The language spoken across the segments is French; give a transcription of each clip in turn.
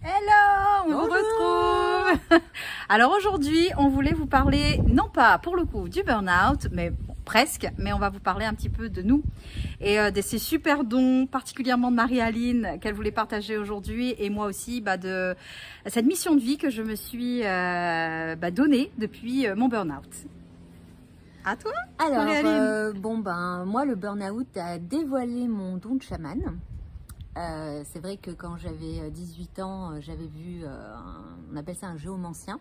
Hello, on vous Bonjour. retrouve. Alors aujourd'hui, on voulait vous parler, non pas pour le coup du burn-out, mais bon, presque, mais on va vous parler un petit peu de nous et de ces super dons, particulièrement de Marie-Aline qu'elle voulait partager aujourd'hui, et moi aussi de cette mission de vie que je me suis donnée depuis mon burn-out. À toi, Alors, Marie-Aline. moi, le burn-out a dévoilé mon don de chaman. C'est vrai que quand j'avais 18 ans, j'avais vu, on appelle ça un géomancien.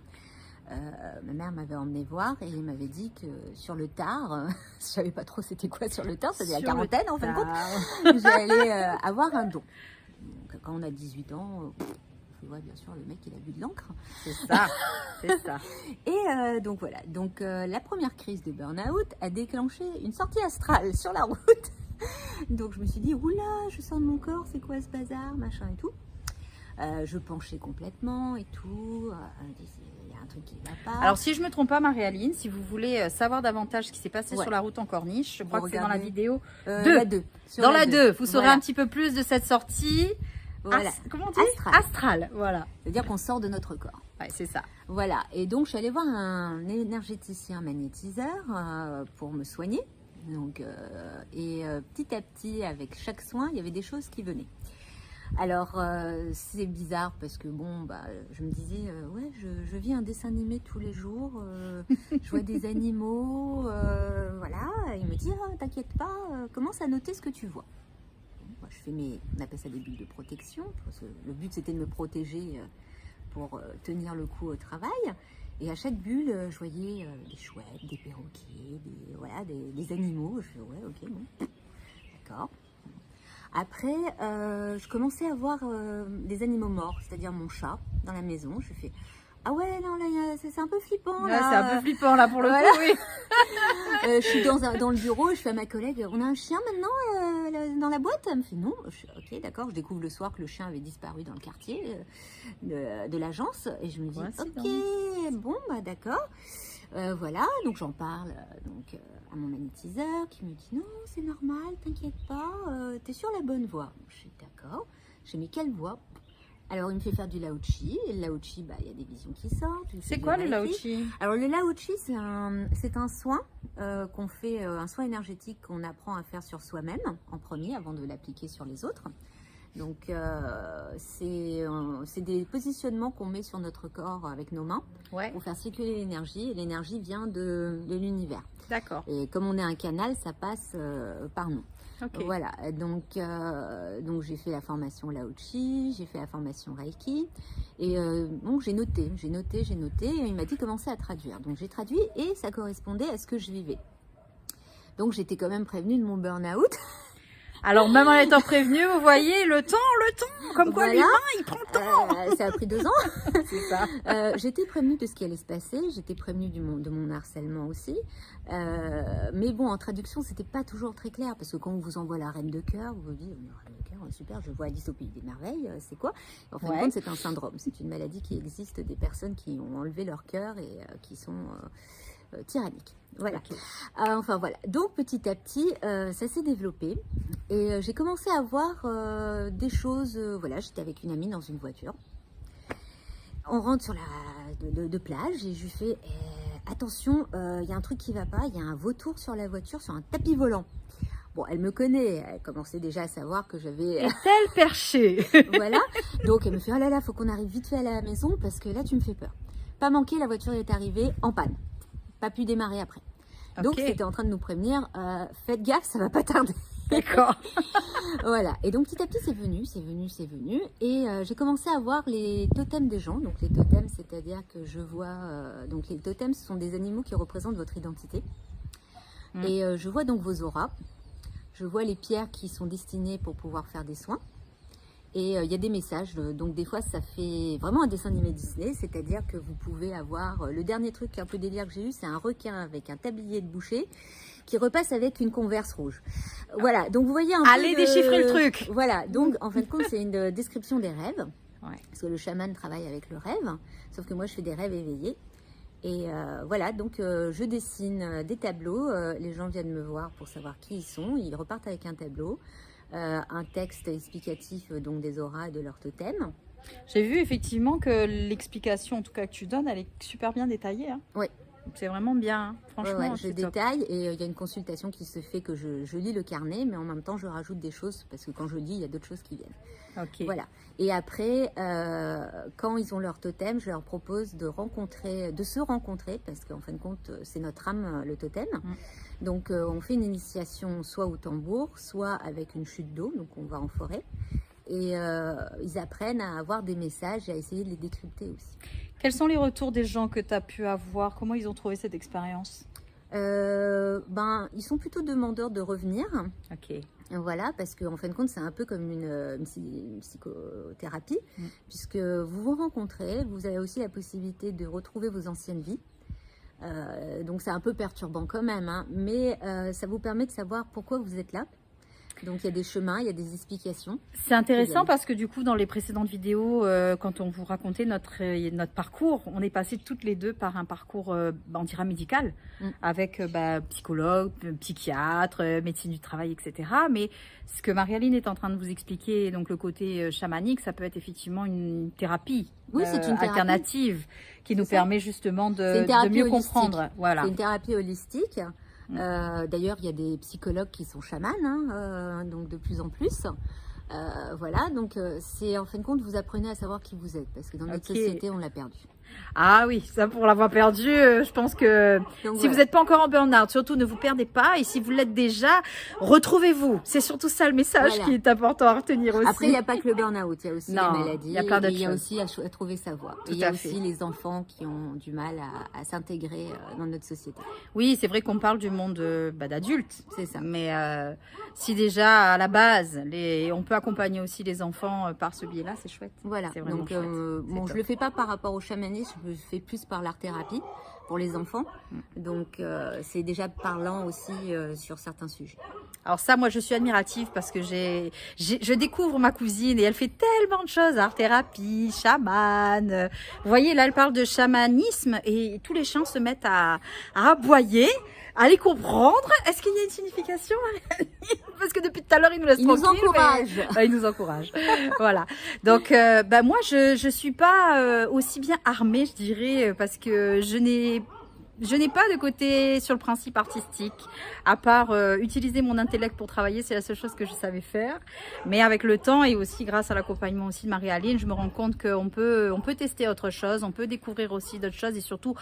Ma mère m'avait emmené voir et il m'avait dit que sur le tard, je savais pas trop c'était quoi sur le tard, c'était la Sur le quarantaine en fin de tard. compte, j'allais avoir un don. Donc, quand on a 18 ans, je vois bien sûr le mec il a bu de l'encre. C'est ça, c'est ça. Et donc voilà, la première crise de burn-out a déclenché une sortie astrale sur la route. Donc je me suis dit, oula, je sens de mon corps, c'est quoi ce bazar, machin et tout. Je penchais complètement et tout. Il y a un truc qui ne va pas. Alors si je me trompe pas, Marie-Aline, si vous voulez savoir davantage ce qui s'est passé Ouais. sur la route en Corniche, je crois Vous que c'est dans la regardez. vidéo La 2. Dans la 2, vous saurez Voilà. un petit peu plus de cette sortie. Voilà. Comment on dit Astrale. Astrale, voilà. C'est-à-dire qu'on sort de notre corps. Ouais, c'est ça. Voilà, et donc je suis allée voir un énergéticien magnétiseur pour me soigner. Donc, petit à petit, avec chaque soin, il y avait des choses qui venaient. Alors, c'est bizarre parce que je me disais, ouais, je vis un dessin animé tous les jours, je vois des animaux, voilà. Et il me dit, ah, t'inquiète pas, commence à noter ce que tu vois. Moi, je fais on appelle ça des bulles de protection, parce que le but c'était de me protéger pour tenir le coup au travail. Et à chaque bulle, je voyais des chouettes, des perroquets, des animaux. Je fais, ouais, ok, bon, d'accord. Après, je commençais à voir des animaux morts, c'est-à-dire mon chat dans la maison. Je fais, ah ouais, non, là, c'est un peu flippant. Ouais, Là. c'est un peu flippant là pour le Voilà. coup, oui. Je suis dans le bureau et je fais à ma collègue, on a un chien maintenant dans la boîte? Elle me fait non. Je fais, ok, d'accord. Je découvre le soir que le chien avait disparu dans le quartier de l'agence et je me dis, ok, bon, d'accord. Voilà, donc j'en parle à mon magnétiseur qui me dit non, c'est normal, t'inquiète pas, t'es sur la bonne voie. Je suis d'accord. Je dis mais quelle voie? Alors il me fait faire du Lao-Chi. Et le Lao-Chi, il y a des visions qui sortent. C'est quoi le Lao-Chi? Alors le Lao-Chi, c'est un soin qu'on fait, un soin énergétique qu'on apprend à faire sur soi-même en premier avant de l'appliquer sur les autres. Donc c'est des positionnements qu'on met sur notre corps avec nos mains pour faire circuler l'énergie. Et l'énergie vient de l'univers. D'accord. Et comme on est un canal, ça passe par nous. Okay. Voilà, donc j'ai fait la formation Lao-Chi, j'ai fait la formation Reiki, et j'ai noté, et il m'a dit commencer à traduire. Donc j'ai traduit et ça correspondait à ce que je vivais. Donc j'étais quand même prévenue de mon burn-out. Alors même en étant prévenue, vous voyez, le temps, comme quoi l'humain, il prend le temps. Ça a pris 2 ans. C'est ça. J'étais prévenue de ce qui allait se passer, j'étais prévenue de mon harcèlement aussi. Mais bon, en traduction, c'était pas toujours très clair, parce que quand on vous envoie la reine de cœur, vous vous dites, reine de cœur, super, je vois Alice au pays des merveilles, c'est quoi? En fin de compte, c'est un syndrome, c'est une maladie qui existe, des personnes qui ont enlevé leur cœur et qui sont tyranniques. Voilà. Okay. Enfin voilà. Donc petit à petit, ça s'est développé et j'ai commencé à voir des choses. Voilà, j'étais avec une amie dans une voiture. On rentre sur la de plage et je lui fais attention, il y a un truc qui va pas. Il y a un vautour sur la voiture, sur un tapis volant. Bon, elle me connaît, elle commençait déjà à savoir que j'avais... Est-elle perchée? Voilà. Donc elle me fait, oh là là, faut qu'on arrive vite fait à la maison parce que là tu me fais peur. Pas manqué, la voiture est arrivée en panne. Pas pu démarrer après. Donc c'était en train de nous prévenir, faites gaffe, ça va pas tarder. D'accord. Voilà, et donc petit à petit c'est venu, et j'ai commencé à voir les totems des gens. Donc les totems, c'est-à-dire que je vois, donc les totems ce sont des animaux qui représentent votre identité. Et je vois donc vos auras, je vois les pierres qui sont destinées pour pouvoir faire des soins. Et il y a des messages, donc des fois ça fait vraiment un dessin animé Disney, c'est-à-dire que vous pouvez avoir, le dernier truc un peu délire que j'ai eu, c'est un requin avec un tablier de boucher qui repasse avec une Converse rouge. Voilà, donc vous voyez un peu... Allez déchiffrer le truc. Voilà, donc en fin de compte c'est une description des rêves, ouais. Parce que le chaman travaille avec le rêve, sauf que moi je fais des rêves éveillés. Et voilà, donc je dessine des tableaux, les gens viennent me voir pour savoir qui ils sont, ils repartent avec un tableau. un texte explicatif donc des auras et de leur totem. J'ai vu effectivement que l'explication, en tout cas que tu donnes, elle est super bien détaillée. Hein. Oui. C'est vraiment bien, hein. Franchement. Je détaille et il y a une consultation qui se fait que je lis le carnet, mais en même temps je rajoute des choses parce que quand je lis, il y a d'autres choses qui viennent. Ok. Voilà. Et après, quand ils ont leur totem, je leur propose de se rencontrer parce qu'en fin de compte, c'est notre âme, le totem. Donc on fait une initiation soit au tambour, soit avec une chute d'eau, donc on va en forêt. Et ils apprennent à avoir des messages et à essayer de les décrypter aussi. Quels sont les retours des gens que tu as pu avoir? Comment ils ont trouvé cette expérience? Ils sont plutôt demandeurs de revenir. Ok. Voilà, parce qu'en fin de compte, c'est un peu comme une psychothérapie, puisque vous vous rencontrez, vous avez aussi la possibilité de retrouver vos anciennes vies. Donc c'est un peu perturbant quand même, hein, mais ça vous permet de savoir pourquoi vous êtes là. Donc il y a des chemins, il y a des explications. C'est intéressant parce que du coup dans les précédentes vidéos, quand on vous racontait notre parcours, on est passé toutes les deux par un parcours, on dira médical, avec psychologue, psychiatre, médecine du travail, etc. Mais ce que Marie-Aline est en train de vous expliquer, donc le côté chamanique, ça peut être effectivement une thérapie, oui, c'est une thérapie alternative qui nous permet justement de mieux comprendre. Voilà. C'est une thérapie holistique. D'ailleurs, il y a des psychologues qui sont chamans, hein, donc de plus en plus. Voilà, donc c'est en fin de compte, vous apprenez à savoir qui vous êtes, parce que dans notre société, on l'a perdu. Ah oui, ça pour l'avoir perdu, je pense que donc, si vous n'êtes pas encore en burn-out, surtout ne vous perdez pas. Et si vous l'êtes déjà, retrouvez-vous. C'est surtout ça le message qui est important à retenir aussi. Après, il n'y a pas que le burn-out, il y a aussi les maladies. Il y a plein d'autres choses. Il y a aussi à trouver sa voie. Il y a aussi les enfants qui ont du mal à s'intégrer dans notre société. Oui, c'est vrai qu'on parle du monde d'adultes. C'est ça. Mais si déjà à la base, on peut accompagner aussi les enfants par ce biais-là, c'est chouette. Voilà. Donc bon, je le fais pas par rapport au chamanisme, je le fais plus par l'art-thérapie pour les enfants. Donc c'est déjà parlant aussi sur certains sujets. Alors ça, moi, je suis admirative parce que je découvre ma cousine et elle fait tellement de choses, art-thérapie, chaman. Vous voyez, là, elle parle de chamanisme et tous les chiens se mettent à aboyer, à les comprendre. Est-ce qu'il y a une signification? Parce que depuis tout à l'heure, ils nous laissent tranquilles. Ils nous encouragent. Ils nous encouragent. Voilà. Donc, moi, je suis pas aussi bien armée, je dirais, parce que je n'ai pas de côté sur le principe artistique, à part utiliser mon intellect pour travailler, c'est la seule chose que je savais faire. Mais avec le temps et aussi grâce à l'accompagnement aussi de Marie-Aline, je me rends compte qu'on peut tester autre chose, on peut découvrir aussi d'autres choses et surtout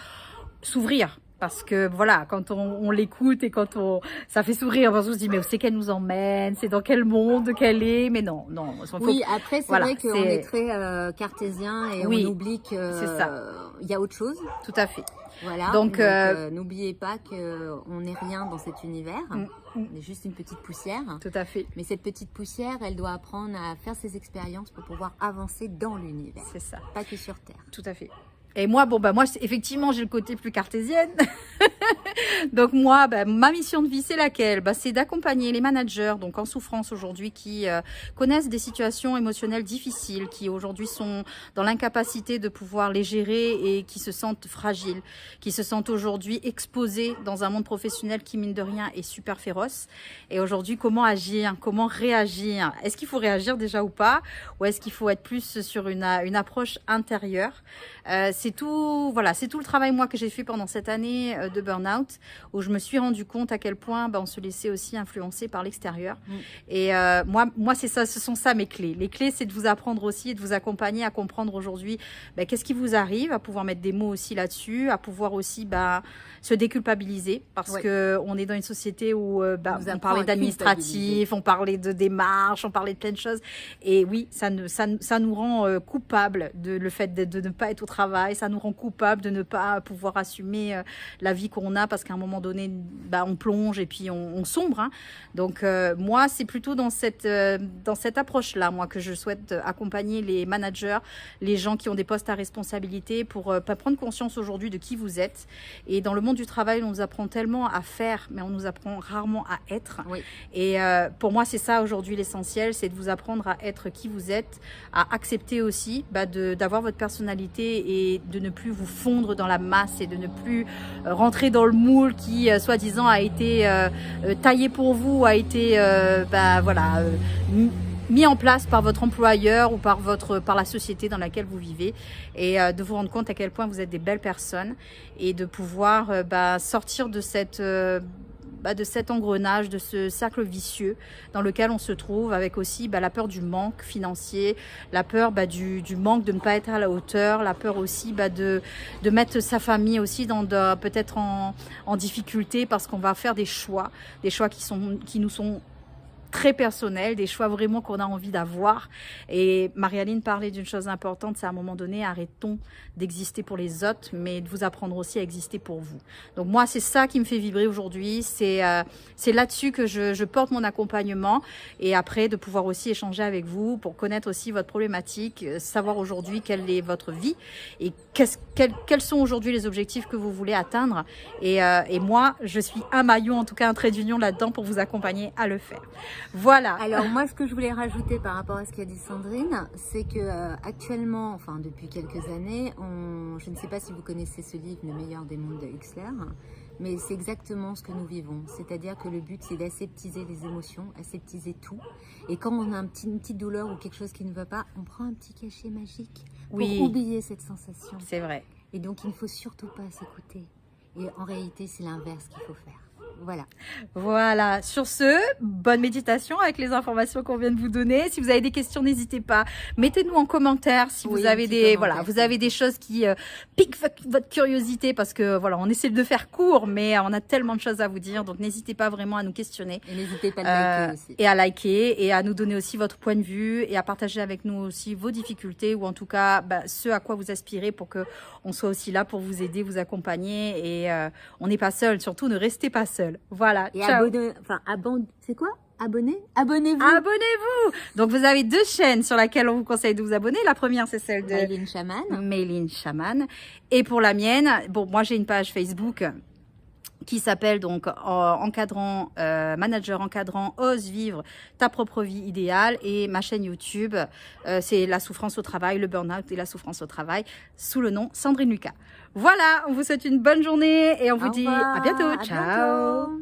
s'ouvrir. Parce que voilà, quand on l'écoute et quand ça fait sourire, on se dit mais c'est qu'elle nous emmène, c'est dans quel monde qu'elle est, mais non. Oui, après c'est vrai qu'on est très cartésien et on oublie qu'il y a autre chose. Tout à fait. Voilà, donc n'oubliez pas qu'on n'est rien dans cet univers, on est juste une petite poussière. Tout à fait. Mais cette petite poussière, elle doit apprendre à faire ses expériences pour pouvoir avancer dans l'univers. C'est ça. Pas que sur Terre. Tout à fait. Et moi, moi, effectivement, j'ai le côté plus cartésienne. Donc moi, ma mission de vie, c'est laquelle? C'est d'accompagner les managers, donc en souffrance aujourd'hui, qui connaissent des situations émotionnelles difficiles, qui aujourd'hui sont dans l'incapacité de pouvoir les gérer et qui se sentent fragiles, qui se sentent aujourd'hui exposés dans un monde professionnel qui, mine de rien, est super féroce. Et aujourd'hui, comment agir? Comment réagir? Est-ce qu'il faut réagir déjà ou pas? Ou est-ce qu'il faut être plus sur une approche intérieure? C'est tout le travail moi que j'ai fait pendant cette année de burn-out, où je me suis rendu compte à quel point on se laissait aussi influencer par l'extérieur. Et moi c'est ça, ce sont ça mes clés. Les clés, c'est de vous apprendre aussi et de vous accompagner à comprendre aujourd'hui qu'est-ce qui vous arrive, à pouvoir mettre des mots aussi là-dessus, à pouvoir aussi se déculpabiliser parce que on est dans une société où on parlait d'administratif, on parlait de démarches, on parlait de plein de choses. Et oui, ça nous rend coupables de le fait de ne pas être au travail, ça nous rend coupables de ne pas pouvoir assumer la vie qu'on a parce qu'à un moment donné, on plonge et puis on sombre. Hein. Donc moi, c'est plutôt dans cette approche-là, moi, que je souhaite accompagner les managers, les gens qui ont des postes à responsabilité pour prendre conscience aujourd'hui de qui vous êtes. Et dans le monde du travail, on nous apprend tellement à faire, mais on nous apprend rarement à être. Oui. Et pour moi, c'est ça aujourd'hui l'essentiel, c'est de vous apprendre à être qui vous êtes, à accepter aussi d'avoir votre personnalité et de ne plus vous fondre dans la masse et de ne plus rentrer dans le moule qui, soi-disant, a été taillé pour vous, a été voilà, mis en place par votre employeur ou par la société dans laquelle vous vivez, et de vous rendre compte à quel point vous êtes des belles personnes et de pouvoir sortir de cet engrenage, de ce cercle vicieux dans lequel on se trouve, avec aussi la peur du manque financier, la peur du manque de ne pas être à la hauteur, la peur aussi de mettre sa famille aussi peut-être en difficulté, parce qu'on va faire des choix qui nous sont très personnels, des choix vraiment qu'on a envie d'avoir. Et Marie-Aline parlait d'une chose importante, c'est à un moment donné, arrêtons d'exister pour les autres, mais de vous apprendre aussi à exister pour vous. Donc moi, c'est ça qui me fait vibrer aujourd'hui, c'est là-dessus que je porte mon accompagnement, et après de pouvoir aussi échanger avec vous pour connaître aussi votre problématique, savoir aujourd'hui quelle est votre vie et quels sont aujourd'hui les objectifs que vous voulez atteindre. Et moi, je suis un maillon, en tout cas un trait d'union là-dedans pour vous accompagner à le faire. Voilà. Alors moi, ce que je voulais rajouter par rapport à ce qu'a dit Sandrine, c'est que actuellement, enfin depuis quelques années, je ne sais pas si vous connaissez ce livre, Le meilleur des mondes de Huxley, mais c'est exactement ce que nous vivons. C'est-à-dire que le but, c'est d'aseptiser les émotions, aseptiser tout. Et quand on a une petite douleur ou quelque chose qui ne va pas, on prend un petit cachet magique pour oublier cette sensation. C'est vrai. Et donc, il ne faut surtout pas s'écouter. Et en réalité, c'est l'inverse qu'il faut faire. Voilà. Voilà. Sur ce, bonne méditation avec les informations qu'on vient de vous donner. Si vous avez des questions, n'hésitez pas. Mettez-nous en commentaire si vous avez des choses qui piquent votre curiosité, parce que voilà, on essaie de faire court, mais on a tellement de choses à vous dire. Donc, n'hésitez pas vraiment à nous questionner. Et n'hésitez pas à liker aussi. Et à liker, et à nous donner aussi votre point de vue, et à partager avec nous aussi vos difficultés, ou en tout cas, ce à quoi vous aspirez, pour que on soit aussi là pour vous aider, vous accompagner. Et on n'est pas seul. Surtout, ne restez pas seul. Voilà. Et ciao. c'est quoi? Abonnez-vous. Abonnez-vous. Donc, vous avez 2 chaînes sur lesquelles on vous conseille de vous abonner. La première, c'est celle de Mayline Chaman. Et pour la mienne, bon, moi, j'ai une page Facebook qui s'appelle donc manager encadrant, ose vivre ta propre vie idéale, et ma chaîne YouTube, c'est la souffrance au travail, le burn-out et la souffrance au travail, sous le nom Sandrine Lucas. Voilà, on vous souhaite une bonne journée et on vous dit à bientôt. Ciao.